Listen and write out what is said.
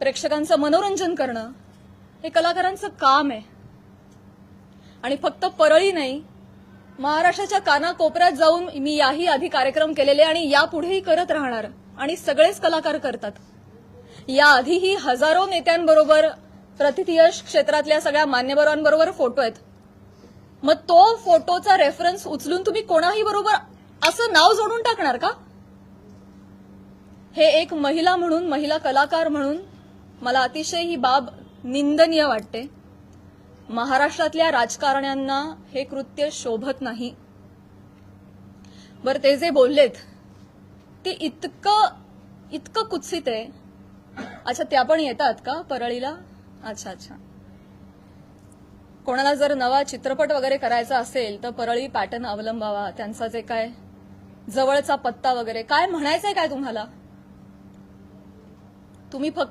प्रेक्षकांचं मनोरंजन करणं हे कलाकारांचं काम आहे. आणि फक्त परळी नाही, महाराष्ट्राच्या कानाकोपऱ्यात जाऊन मी याही आधी कार्यक्रम केलेले आणि यापुढेही करत राहणार. आणि सगळेच कलाकार करतात. याआधीही हजारो नेत्यांबरोबर, प्रतिथयश क्षेत्रातल्या सगळ्या मान्यवरांबरोबर फोटो आहेत. मग तो फोटोचा रेफरन्स उचलून तुम्ही कोणाही बरोबर असं नाव जोडून टाकणार का? हे एक महिला म्हणून, महिला कलाकार म्हणून मला अतिशय ही बाब निंदनीय वाटते. महाराष्ट्रातल्या राजकारण्यांना हे कृत्य शोभत नाही. बरं, ते जे बोललेत ते इतकं कुत्सित आहे. अच्छा, त्या पण येतात का परळीला? अच्छा. कोणाला जर नवा चित्रपट वगैरे करायचा असेल तर परळी पॅटर्न अवलंबावा. त्यांचा जे काय जवळचा पत्ता वगैरे काय म्हणायचंय काय तुम्हाला? तुम्ही फक्त